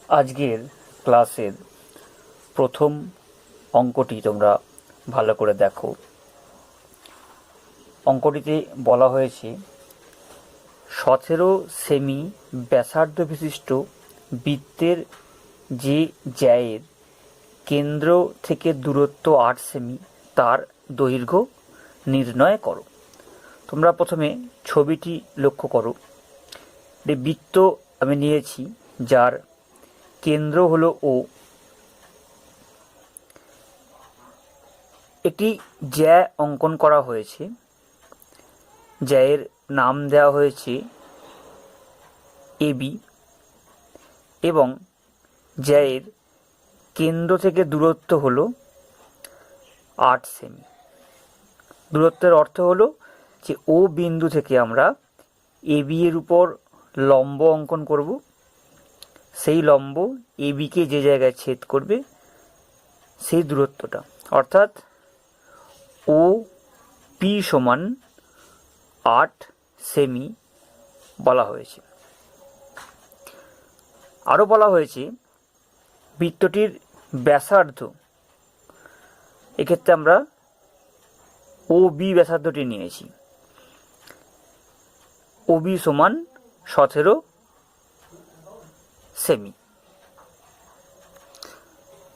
আজকের ক্লাসের প্রথম অঙ্কটি তোমরা ভালো করে দেখো। অঙ্কটিতে বলা হয়েছে 17 সেমি ব্যাসার্ধ বিশিষ্ট বৃত্তের যে জ্যায়ের কেন্দ্র থেকে দূরত্ব 8 সেমি তার দৈর্ঘ্য নির্ণয় করো। তোমরা প্রথমে ছবিটি লক্ষ্য করো। বৃত্ত আমি নিয়েছি যার কেন্দ্র হলো ও। একটি জ্যা অঙ্কন করা হয়েছে, জ্যায়ের নাম দেওয়া হয়েছে এবি এবং জ্যায়ের কেন্দ্র থেকে দূরত্ব হলো 8 সেমি। দূরত্বের অর্থ হলো যে ও বিন্দু থেকে আমরা এবি এর উপর লম্ব অঙ্কন করব, সেই লম্ব এবিকে যে জায়গায় ছেদ করবে সেই দূরত্বটা, অর্থাৎ ও পি সমান 8 সেমি বলা হয়েছে। আরও বলা হয়েছে বৃত্তটির ব্যাসার্ধ, এক্ষেত্রে আমরা ও বি ব্যাসার্ধটি নিয়েছি, ও বি সমান 17 সেমি।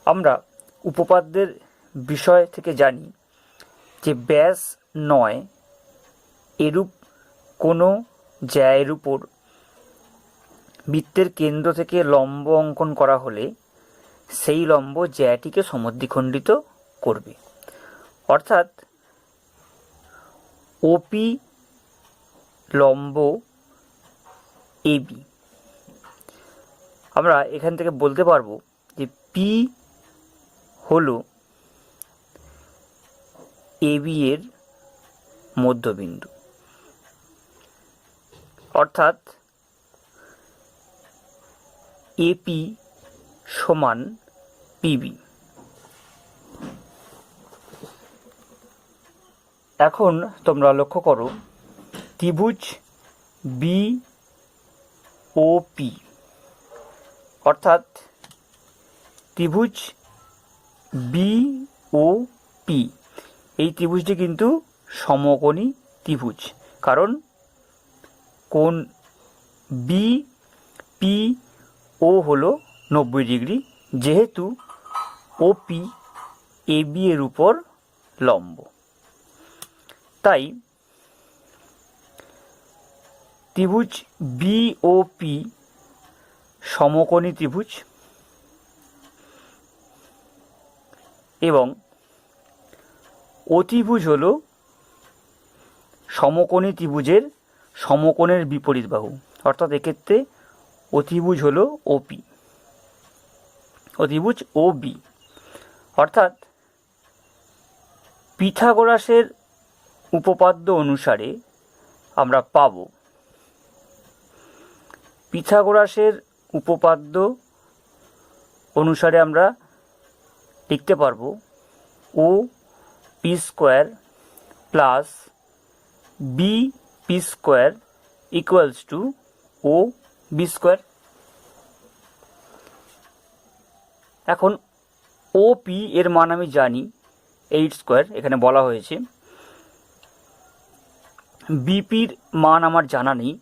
আমরা উপপাদ্যের বিষয় থেকে জানি যে ব্যাস 9 এরূপ কোনো জ্যায়ের উপর বৃত্তের কেন্দ্র থেকে লম্ব অঙ্কন করা হলে সেই লম্ব জ্যাটিকে সমদ্বিখণ্ডিত করবে, অর্থাৎ ওপি লম্ব এবি। আমরা এখান থেকে বলতে পারবো যে পি হলো এবি এর মধ্যবিন্দু, অর্থাৎ এপি সমান পিবি। এখন তোমরা লক্ষ্য করো ত্রিভুজ বি ও পি, অর্থাৎ ত্রিভুজ বি ও পি, এই ত্রিভুজটি কিন্তু সমকোণী ত্রিভুজ, কারণ কোণ বি পি ও হলো 90 ডিগ্রি, যেহেতু ওপি এবি এর উপর লম্ব। তাই ত্রিভুজ বি ও পি সমকোণী ত্রিভুজ এবং অতিভুজ হলো সমকোণী ত্রিভুজের সমকোণের বিপরীত বাহু, অর্থাৎ এক্ষেত্রে অতিভুজ হলো ওপি, অতিভুজ ও বি। অর্থাৎ পিথাগোরাসের উপপাদ্য অনুসারে আমরা পাব, পিথাগোরাসের উপপাদ্য অনুসারে আমরা লিখতে পারবো O P square plus B P square equals to O B square. এখন ও পি এর মান আমি জানি 8 স্কোয়ার, এখানে বলা হয়েছে। বিপির মান আমার জানা নেই,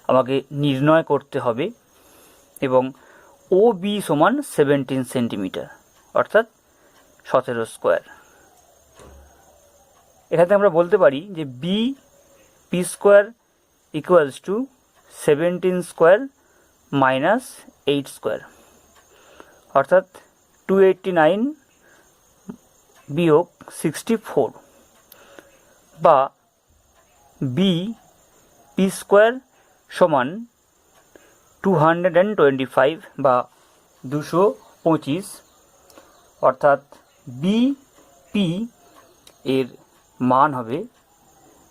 আমাকে নির্ণয় করতে হবে, এবং ও বি সমান 17 সেন্টিমিটার, অর্থাৎ 17 স্কোয়ার। এখানে আমরা বলতে পারি যে B P square equals to 17 square minus 8 square, অর্থাৎ 289 বিয়োগ 64, বা বি পি স্কোয়ার সমান 225 বা 225, অর্থাৎ বি পি এর মান হবে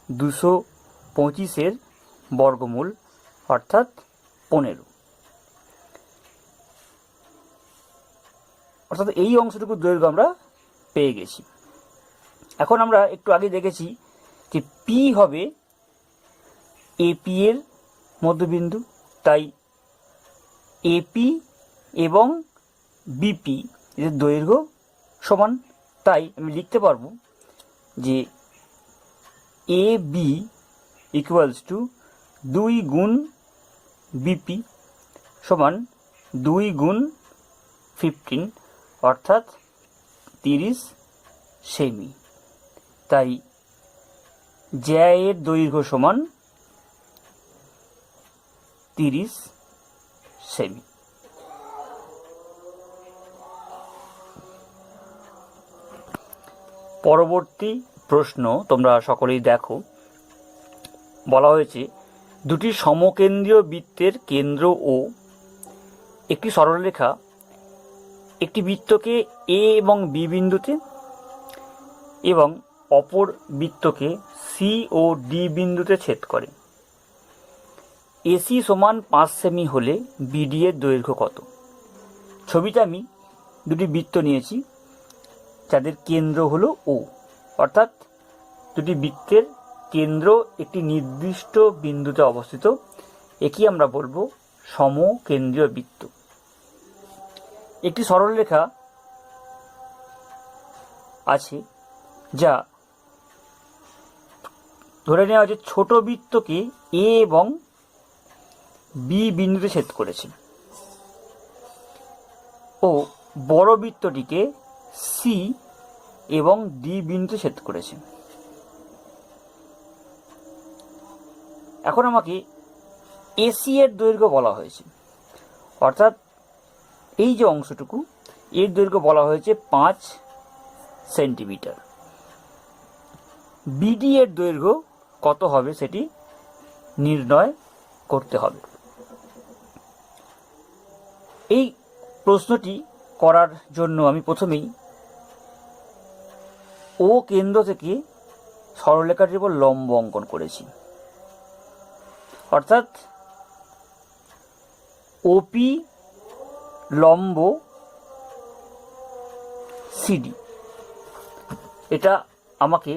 225 বর্গমূল, অর্থাৎ 15। অর্থাৎ এই অংশটুকু দৈর্ঘ্য আমরা পেয়ে গেছি। এখন আমরা একটু আগে দেখেছি যে পি হবে এপি এর মধ্যবিন্দু, তাই এপি এবং বিপি এদের দৈর্ঘ্য সমান। তাই আমি লিখতে পারবো যে এ বি ইকুয়ালস টু 2 গুণ বিপি সমান 2 গুণ 15 অর্থাৎ 30 সেমি। তাই জ্যায়ের দৈর্ঘ্য সমান 30 সেমি। পরবর্তী প্রশ্ন তোমরা সকলেই দেখো। বলা হয়েছে দুটি সমকেন্দ্রীয় বৃত্তের কেন্দ্র ও একটি সরলরেখা একটি বৃত্তকে এ এবং বি বিন্দুতে এবং অপর বৃত্তকে সি ও ডি বিন্দুতে ছেদ করে। এসি সমান 5 সেমি হলে বিডি এর দৈর্ঘ্য কত? ছবিতে আমি দুটি বৃত্ত নিয়েছি যাদের কেন্দ্র হলো ও, অর্থাৎ দুটি বৃত্তের কেন্দ্র একটি নির্দিষ্ট বিন্দুতে অবস্থিত। একেই আমরা বলবো সমকেন্দ্রীয় বৃত্ত। একটি সরলরেখা আছে যা ধরে নেওয়া হচ্ছে ছোট বৃত্তকে এ এবং বি বিন্দুতে ছেদ করেছে ও বড় বৃত্তটিকে সি এবং ডি বিন্দুতে ছেদ করেছে। এখন আমাকে এসি এর দৈর্ঘ্য বলা হয়েছে, অর্থাৎ এই যে অংশটুকু এর দৈর্ঘ্য বলা হয়েছে 5 সেন্টিমিটার। বিডি এর দৈর্ঘ্য কত হবে সেটি নির্ণয় করতে হবে। এই প্রশ্নটি করার জন্য আমি প্রথমেই ও কেন্দ্র থেকে সরলরেখাটির উপর লম্ব অঙ্কন করেছি, অর্থাৎ ওপি লম্ব সিডি, এটা আমাকে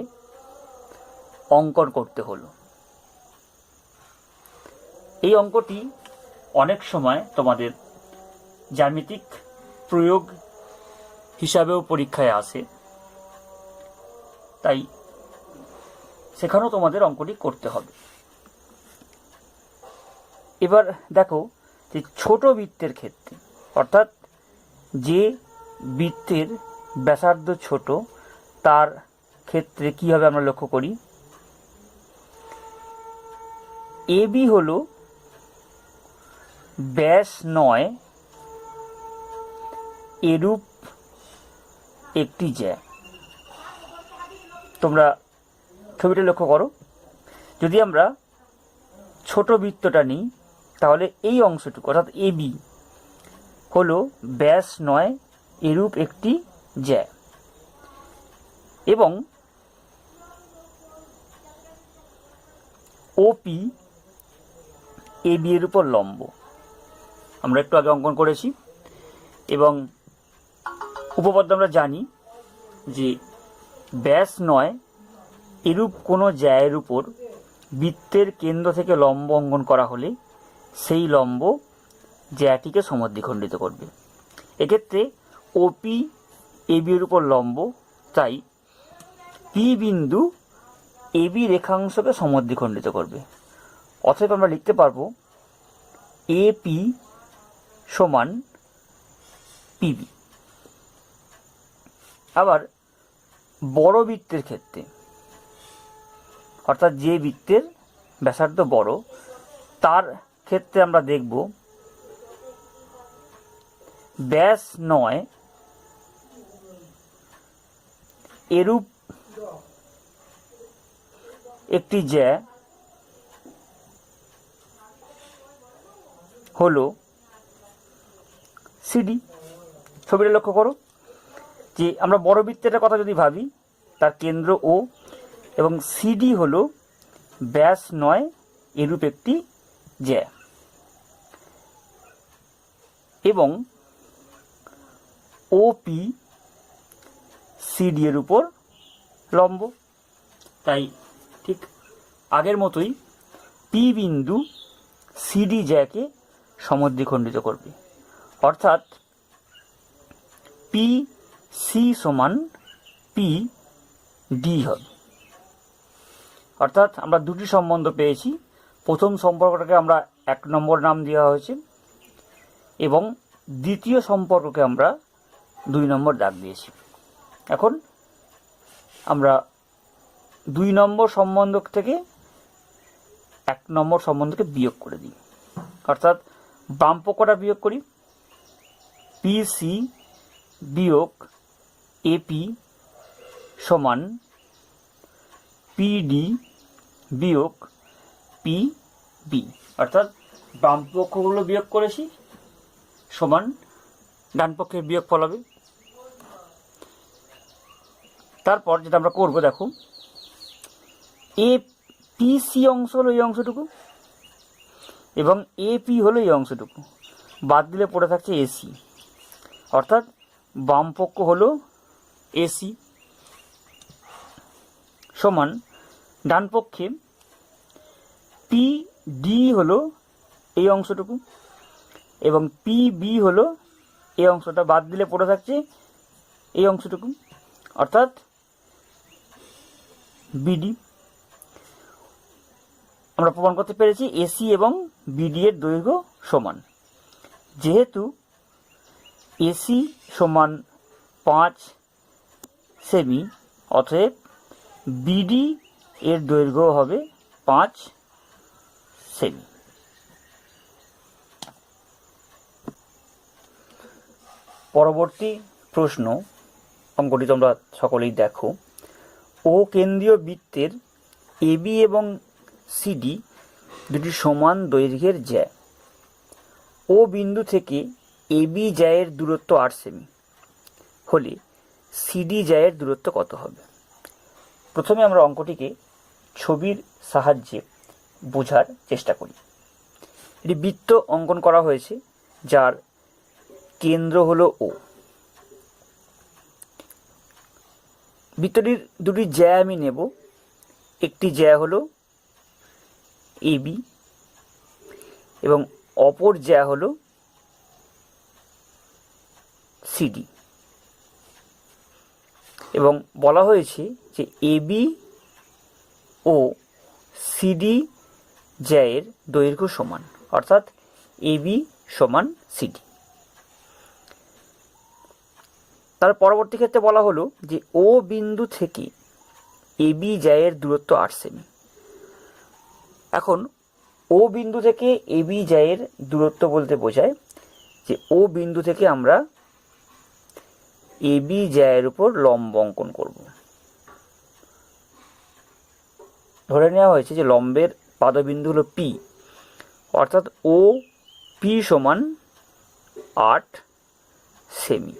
অঙ্কন করতে হলো। এই অঙ্কটি অনেক সময় তোমাদের জ্যামিতিক প্রয়োগ হিসাবেও পরীক্ষায় আসে, তাই সেখানেও তোমাদের অঙ্কটি করতে হবে। এবার দেখো যে ছোট বৃত্তের ক্ষেত্রে, অর্থাৎ যে বৃত্তের ব্যাসার্ধ ছোট তার ক্ষেত্রে কীভাবে আমরা লক্ষ্য করি। এবি হলো ব্যাস 9 এরূপ একটি জ্যা। তোমরা ছবিটা লক্ষ্য করো, যদি আমরা ছোট বৃত্তটা নিই তাহলে এই অংশটুকু অর্থাৎ এবি হলো ব্যাস 9 এরূপ একটি জ্যা এবং ওপি এবি এর উপর লম্ব। আমরা একটু আগে অঙ্কন করেছি এবং উপপাদ্য আমরা জানি যে ব্যাস 9 এরূপ কোনো জ্যায়ের উপর বৃত্তের কেন্দ্র থেকে লম্ব অঙ্কন করা হলে সেই লম্ব জ্যাটিকে সমদ্বিখণ্ডিত করবে। এক্ষেত্রে ওপি এবি এর উপর লম্ব, তাই পি বিন্দু এবি রেখাংশকে সমদ্বিখণ্ডিত করবে। অতএব আমরা লিখতে পারবো এপি সমান পিবি। আবার বড় বৃত্তের ক্ষেত্রে, অর্থাৎ যে বৃত্তের ব্যাসার্ধ বড় তার ক্ষেত্রে আমরা দেখব ব্যাস 9 এরূপ একটি জ্যা হলো সিডি। ছবিটা লক্ষ্য করো যে আমরা বড় বৃত্তের কথা যদি ভাবি তার কেন্দ্র ও এবং সিডি হলো ব্যাস 9 এরূপ একটি জ্যা এবং ওপি সিডি এর উপর লম্ব। তাই ঠিক আগের মতোই পি বিন্দু সিডি জ্যাকে সমদ্বিখণ্ডিত করবে, অর্থাৎ পি সি সমান পি ডি হবে। অর্থাৎ আমরা দুটি সম্বন্ধ পেয়েছি। প্রথম সম্পর্কটাকে আমরা 1 নম্বর নাম দেওয়া হয়েছে এবং দ্বিতীয় সম্পর্ককে আমরা 2 নম্বর দাগ দিয়েছি। এখন আমরা 2 নম্বর সম্বন্ধ থেকে 1 নম্বর সম্বন্ধকে বিয়োগ করে দিই, অর্থাৎ বাম পক্ষটা বিয়োগ করি। পিসি বিয়োগ এপি সমান পিডি বিয়োগ পিবি, অর্থাৎ বাম পক্ষগুলো বিয়োগ করেছি সমান ডান পক্ষের বিয়োগফল হবে। তারপর যেটা আমরা করব, দেখো এ পিসি অংশ হলো এই অংশটুকু এবং এপি হলো এই অংশটুকু, বাদ দিলে পড়ে থাকছে এসি, অর্থাৎ বাম পক্ষ হলো এসি সমান ডান পক্ষে পিডি হলো এই অংশটুকু এবং পিবি হলো এই অংশটা, বাদ দিলে পড়ে থাকছে এই অংশটুকু, অর্থাৎ বিডি। আমরা প্রমাণ করতে পেরেছি এসি এবং বিডি এর দৈর্ঘ্য সমান। যেহেতু এসি সমান 5 সেমি, অতএব বিডি এর দৈর্ঘ্য হবে 5 সেমি। পরবর্তী প্রশ্ন, অঙ্কটি তোমরা সকলেই দেখো। ও কেন্দ্রীয় বৃত্তের এবি এবং সিডি দুটি সমান দৈর্ঘ্যের জ্যা। ও বিন্দু থেকে এবি জ্যায়ের দূরত্ব 8 সেমি হলে সিডি জ্যায়ের দূরত্ব কত হবে? প্রথমে আমরা অঙ্কটিকে ছবির সাহায্যে বোঝার চেষ্টা করি। এটি বৃত্ত অঙ্কন করা হয়েছে যার কেন্দ্র হলো ও। বৃত্তটির দুটি জ্যা আমি নেব। একটি জ্যা হলো এবি এবং অপর জ্যা হলো সিডি, এবং বলা হয়েছে যে এবি ও সিডি জ্যায়ের দৈর্ঘ্য সমান, অর্থাৎ এবি সমান সিডি। তার পরবর্তী ক্ষেত্রে বলা হলো যে ও বিন্দু থেকে এবি জ্যায়ের দূরত্ব 8 সেমি। এখন ও বিন্দু থেকে এবি জ্যায়ের দূরত্ব বলতে বোঝায় যে ও বিন্দু থেকে আমরা এবি জ্যায়ের উপর লম্ব অঙ্কন করব। ধরে নেওয়া হয়েছে যে লম্বের পাদবিন্দু হলো পি, অর্থাৎ ও পি সমান 8 সেমি,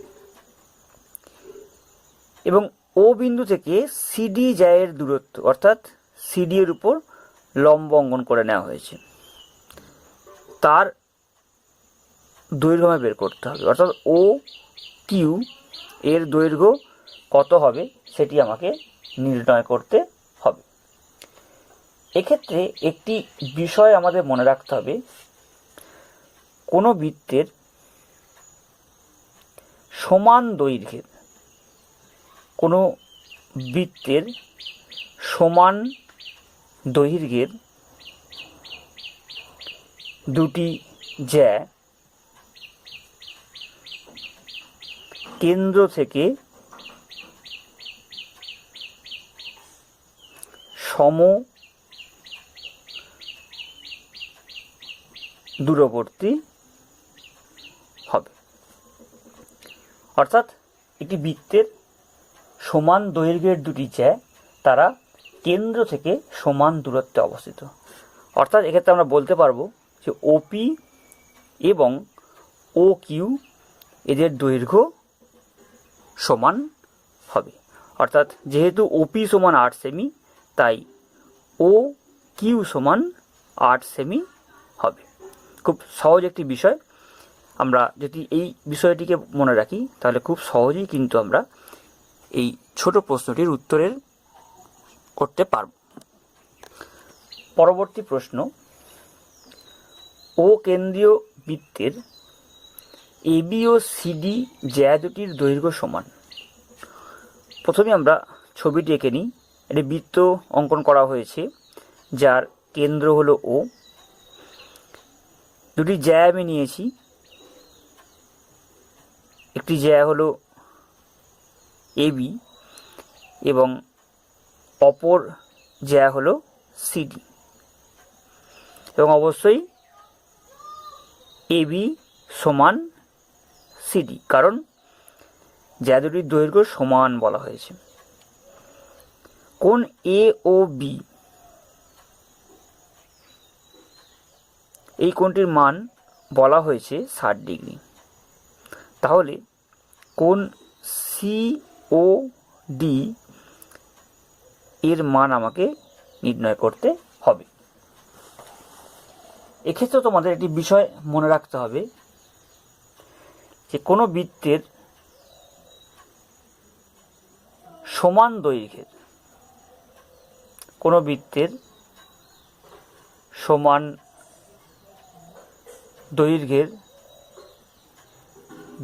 এবং ও বিন্দু থেকে সিডি জ্যায়ের দূরত্ব অর্থাৎ সিডি এর উপর লম্ব অঙ্কন করে নেওয়া হয়েছে। তার দৈর্ঘ্য বের করতে হবে, অর্থাৎ ও কিউ এর দৈর্ঘ্য কত হবে সেটি আমাকে নির্ণয় করতে হবে। এক্ষেত্রে একটি বিষয় আমাদের মনে রাখতে হবে, কোনো বৃত্তের সমান দৈর্ঘ্যের কোনো বৃত্তের সমান দৈর্ঘ্যের দুটি জ্যা কেন্দ্র থেকে সম দূরবর্তী হবে। অর্থাৎ একটি বৃত্তের সমান দৈর্ঘ্যের দুটি জ্যা তারা কেন্দ্র থেকে সমান দূরত্বে অবস্থিত। অর্থাৎ এক্ষেত্রে আমরা বলতে পারবো যে ওপি এবং ও কিউ এদের দৈর্ঘ্য সমান হবে। অর্থাৎ যেহেতু ওপি সমান 8 সেমি, তাই ও কিউ সমান 8 সেমি হবে। খুব সহজ একটি বিষয়। আমরা যদি এই বিষয়টিকে মনে রাখি তাহলে খুব সহজেই কিন্তু আমরা এই ছোট প্রশ্নটির উত্তরের করতে পারব। পরবর্তী প্রশ্ন, ও কেন্দ্রীয় বৃত্তের এবি ও সিডি জ্যা দুটির দৈর্ঘ্য সমান। প্রথমে আমরা ছবিটি এঁকে নিই। একটি বৃত্ত অঙ্কন করা হয়েছে যার কেন্দ্র হলো ও। দুটি জ্যা আমি নিয়েছি, একটি জ্যা হলো এবি এবং অপর জ্যা হলো সিডি, এবং অবশ্যই এবি সমান সিডি, কারণ জ্যা দুটির দৈর্ঘ্য সমান বলা হয়েছে। কোণ এ ও বি, এই কোণটির মান বলা হয়েছে 60 ডিগ্রি। তাহলে কোণ সি ও ডি এর মান আমাকে নির্ণয় করতে হবে। এক্ষেত্রে তোমাদের একটি বিষয় মনে রাখতে হবে যে কোনো বৃত্তের সমান দৈর্ঘ্যের, কোনো বৃত্তের সমান দৈর্ঘ্যের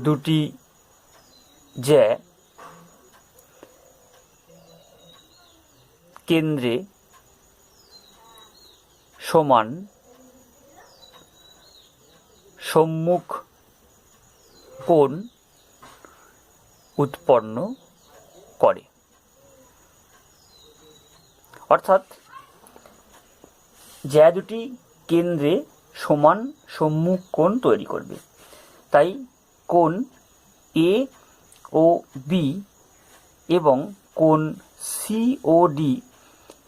দুটি জ্যা কেন্দ্রে সমান সম্মুখ কোণ উৎপন্ন করে। অর্থাৎ জ্যা দুটি কেন্দ্রে সমান সম্মুখ কোণ তৈরি করবে। তাই কোণ এ ও বি এবং কোণ সি ও ডি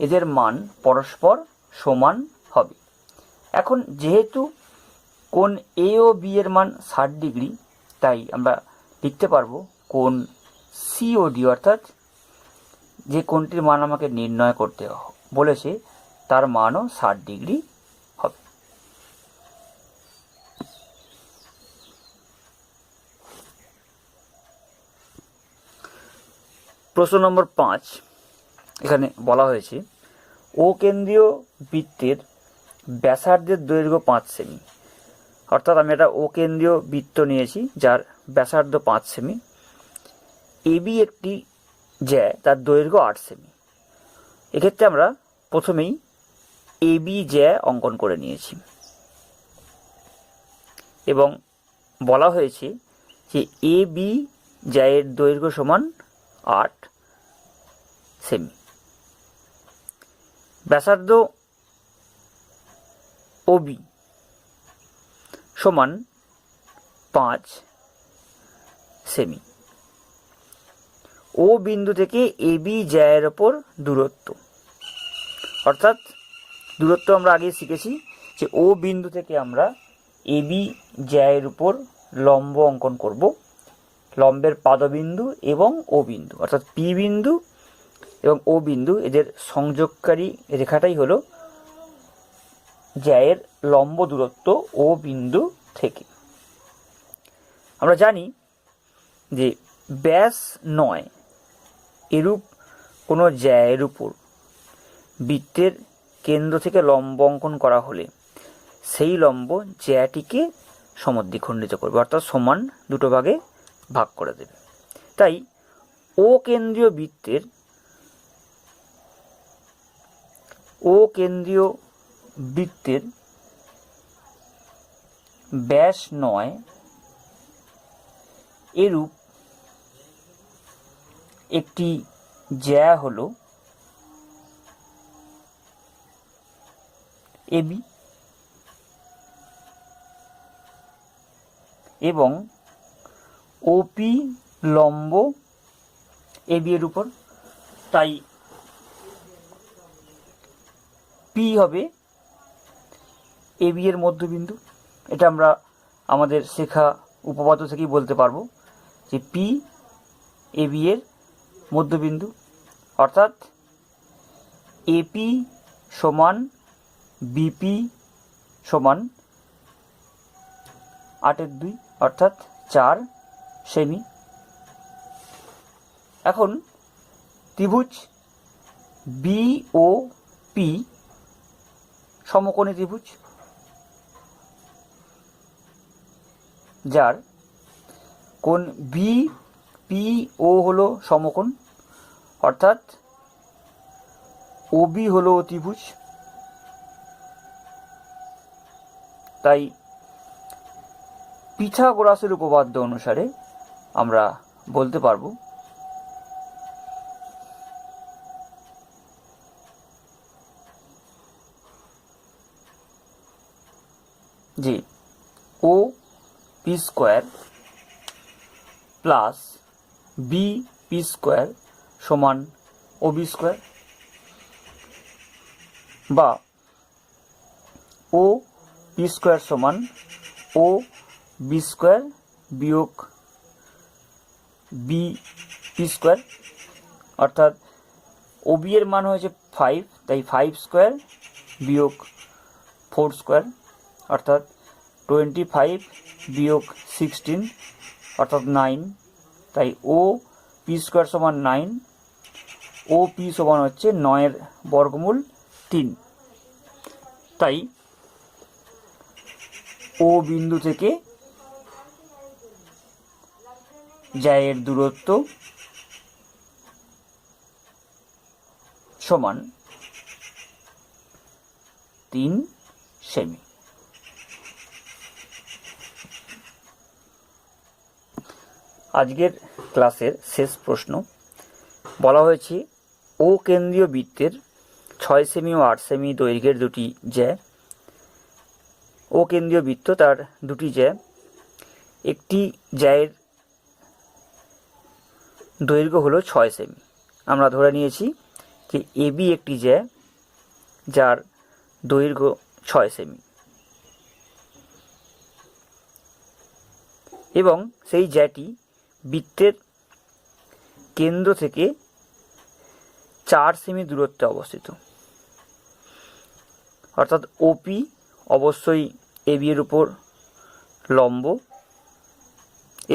এদের মান পরস্পর সমান হবে। এখন যেহেতু কোণ এ ও বি এর মান 60 ডিগ্রি, তাই আমরা লিখতে পারবো কোণ সি ও ডি, অর্থাৎ যে কোণটির মান আমাকে নির্ণয় করতে বলেছে তার মানও 60 ডিগ্রি হবে। প্রশ্ন নম্বর 5, এখানে বলা হয়েছে ও কেন্দ্রীয় বৃত্তের ব্যাসার্ধের দৈর্ঘ্য 5 সেমি। অর্থাৎ আমি একটা ও কেন্দ্রীয় বৃত্ত নিয়েছি যার ব্যাসার্ধ 5 সেমি। এবি একটি জ্যা, তার দৈর্ঘ্য 8 সেমি। এক্ষেত্রে আমরা প্রথমেই এবি জ্যা অঙ্কন করে নিয়েছি এবং বলা হয়েছে যে এবি জ্যায়ের দৈর্ঘ্য সমান 8 সেমি। ব্যাসার্ধ ওবি সমান 5 সেমি। ও বিন্দু থেকে এবি জ্যায়ের ওপর দূরত্ব, অর্থাৎ দূরত্ব আমরা আগে শিখেছি যে ও বিন্দু থেকে আমরা এবি জ্যায়ের উপর লম্ব অঙ্কন করব। লম্বের পাদবিন্দু এবং ও বিন্দু, অর্থাৎ পি বিন্দু এবং ও বিন্দু, এদের সংযোগকারী রেখাটাই হলো জ্যায়ের লম্ব দূরত্ব ও বিন্দু থেকে। আমরা জানি যে ব্যাস 9 এরূপ কোনো জ্যায়ের উপর বৃত্তের কেন্দ্র থেকে লম্ব অঙ্কন করা হলে সেই লম্ব জ্যাটিকে সমদ্বিখণ্ডিত করবে, অর্থাৎ সমান দুটো ভাগে ভাগ করে দেবে। তাই ও কেন্দ্রীয় বৃত্তের ব্যাস 9 এরূপ একটি জ্যা হলো এবি এবং ওপি লম্ব এবি এর উপর। তাই পি হবে এবি এর মধ্যবিন্দু। এটা আমরা আমাদের শেখা উপপাদ্য থেকেই বলতে পারবো যে পি এবি এর মধ্যবিন্দু, অর্থাৎ এপি সমান বিপি সমান 8/2, অর্থাৎ 4 সেমি। এখন ত্রিভুজ বি ও পি সমকোণী ত্রিভুজ, যার কোণ বি পি ও হলো সমকোণ, অর্থাৎ ওবি হলো অতিভুজ। তাই পিথাগোরাসের উপপাদ্য অনুসারে আমরা বলতে পারবো যে O P square plus B P square সমান ও বি স্কোয়ার, বা ও পি স্কোয়ার সমান ও বি স্কোয়ার বিয়োগ বি পি স্কোয়ার, অর্থাৎ ও বি এর মান হয়েছে 5, তাই 5 স্কোয়ার বিয়োগ 4 স্কোয়ার, অর্থাৎ 25 বিয়োগ 16 অর্থাৎ 9, তাই ও পি স্কোয়ার সমান 9, ও পি সমান হচ্ছে 9 বর্গমূল 3। তাই ও বিন্দু থেকে জ্যায়ের দূরত্ব সমান 3 সেমি। আজকের ক্লাসের শেষ প্রশ্ন বলা হয়েছে ও কেন্দ্রীয় বৃত্তের 6 সেমি ও 8 সেমি দৈর্ঘ্যের দুটি জ্যা। ও কেন্দ্রীয় বৃত্ত, তার দুটি জ্যা, একটি জ্যায়ের দৈর্ঘ্য হলো 6 সেমি। আমরা ধরে নিয়েছি যে এবি একটি জ্যা যার দৈর্ঘ্য 6 সেমি, এবং সেই জ্যাটি বৃত্তের কেন্দ্র থেকে 4 সেমি দূরত্বে অবস্থিত, অর্থাৎ ওপি অবশ্যই এবি এর উপর লম্ব,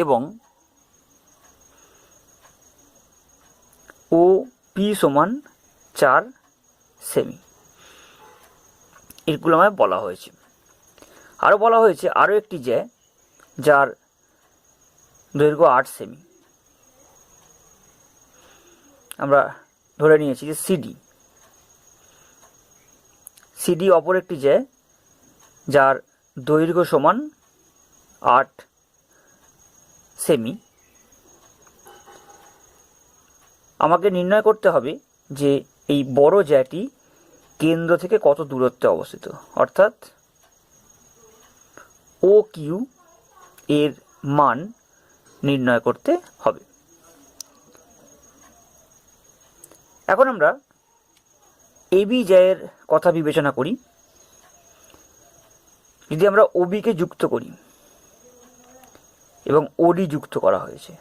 এবং ও পি সমান 4 সেমি। এগুলো আমায় বলা হয়েছে। আরও বলা হয়েছে আরও একটি জ্যা যার দৈর্ঘ্য 8 সেমি। আমরা ধরে নিয়েছি যে সিডি অপর একটি জ্যা যার দৈর্ঘ্য সমান 8 সেমি। আমাকে নির্ণয় করতে হবে যে এই বড় জ্যাটি কেন্দ্র থেকে কত দূরত্বে অবস্থিত, অর্থাৎ ও কিউ এর মান নির্ণয় করতে হবে। এখন আমরা এবি জ্যায়ের কথা বিবেচনা করি। যদি আমরা ওবিকে যুক্ত করি এবং ওডি যুক্ত করা হয়েছে,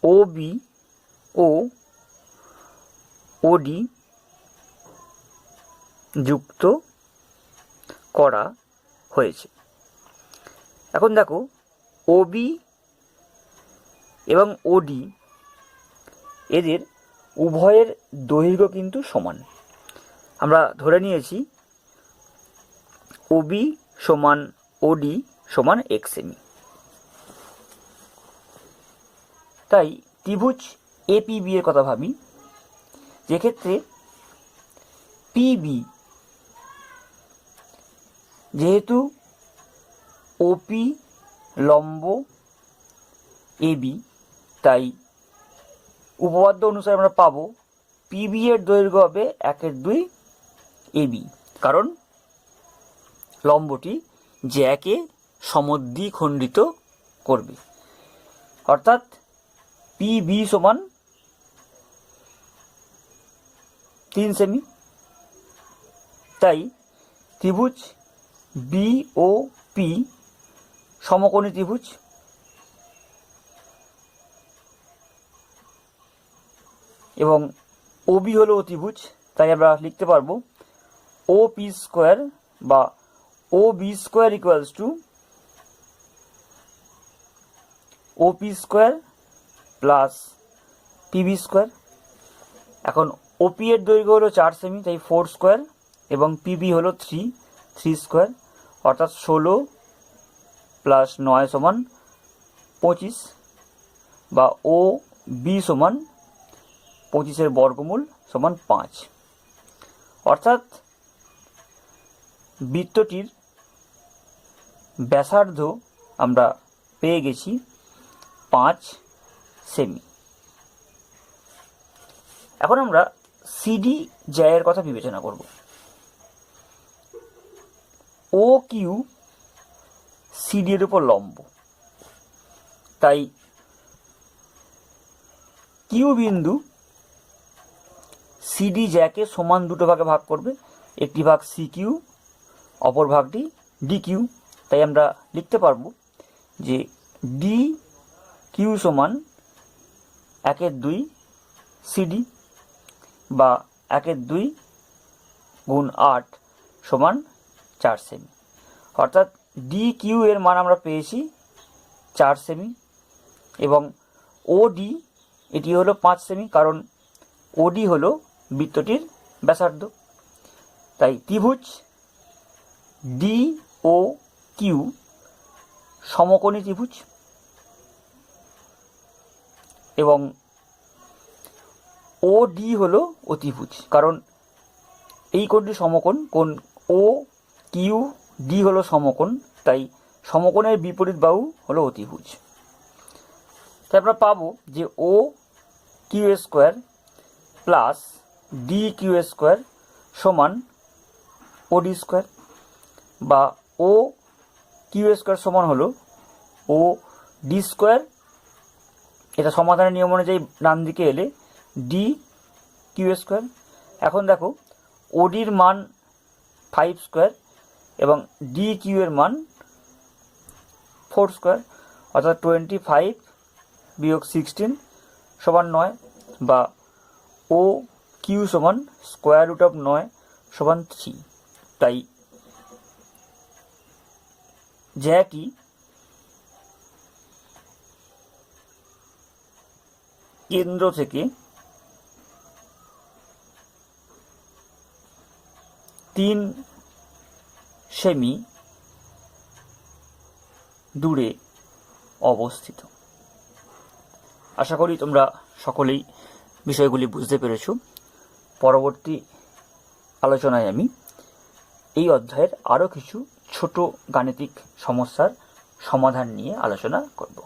ওবি ও ওডি যুক্ত করা হয়েছে। এখন দেখো ওবি এবং ওডি এদের উভয়ের দৈর্ঘ্য কিন্তু সমান। আমরা ধরে নিয়েছি ওবি সমান ওডি সমান 1 সেমি। তাই ত্রিভুজ এপিবি এর কথা ভাবি, যেক্ষেত্রে পিবি যেহেতু ওপি লম্ব এবি, তাই উপপাদ্য অনুসারে আমরা পাবো পিবি এর দৈর্ঘ্য হবে 1/2 এবি, কারণ লম্বটি জ্যাকে সমদ্বিখণ্ডিত করবে, অর্থাৎ পিবি সমান 3 সেমি। তাই ত্রিভুজ বি ও পি সমকোণী ত্রিভুজ, এবং ওবি হলো অতিভুজ। তাই আমরা লিখতে পারবো ও পি স্কোয়ার বা O B square equals to O P square plus PB square. এখন ওপি এর দৈর্ঘ্য হলো 4 সেমি, তাই 4 স্কোয়ার, এবং পিবি হলো 3 স্কোয়ার, অর্থাৎ 16 প্লাস 9 সমান 25 বা ও বি সমান 25-এর বর্গমূল সমান 5, অর্থাৎ বৃত্তটির ব্যাসার্ধ আমরা পেয়ে গেছি 5 সেমি। এখন আমরা সিডি জ্যায়ের কথা বিবেচনা করব। ও কিউ সিডি এর উপর লম্ব, তাই কিউ বিন্দু সিডি জ্যাকে সমান দুটো ভাগে ভাগ করবে, একটি ভাগ সি কিউ, অপর ভাগটি ডি কিউ। তাই আমরা লিখতে পারবো যে ডি কিউ সমান 1/2 সিডি বা 1/2 গুণ 8 সমান 4 সেমি। অর্থাৎ ডি কিউ এর মান আমরা পেয়েছি 4 সেমি এবং ওডি এটি হলো 5 সেমি, কারণ ওডি হলো বৃত্তটির ব্যাসার্ধ। তাই ত্রিভুজ ডি ও কিউ সমকোণী ত্রিভুজ এবং ও ডি হলো অতিভুজ, কারণ এই কোণটি সমকোণ। কোণ ও কিউ ডি হলো সমকোণ, তাই সমকোণের বিপরীত বাহু হলো অতিভুজ। তাই আমরা পাবো যে O Q square plus D Q square সমান ও ডি স্কোয়ার, বা ও কিউ স্কোয়ার সমান হলো ও ডি স্কোয়ার। এটা সমাধানের নিয়ম অনুযায়ী ডান দিকে এলে ডি কিউ স্কোয়ার। এখন দেখো ওডির মান 5 স্কোয়ার এবং ডি কিউ এর মান 4 স্কোয়ার, অর্থাৎ 25 বিয়োগ 16 সমান 9, বা ও কিউ সমান স্কোয়ার রুট অফ 9 সমান 3। তাই জ্যাটি কেন্দ্র থেকে 3 সেমি দূরে অবস্থিত। আশা করি তোমরা সকলেই বিষয়গুলি বুঝতে পেরেছ। পরবর্তী আলোচনায় আমি এই অধ্যায়ের আরও কিছু ছোট গাণিতিক সমস্যার সমাধান নিয়ে আলোচনা করব।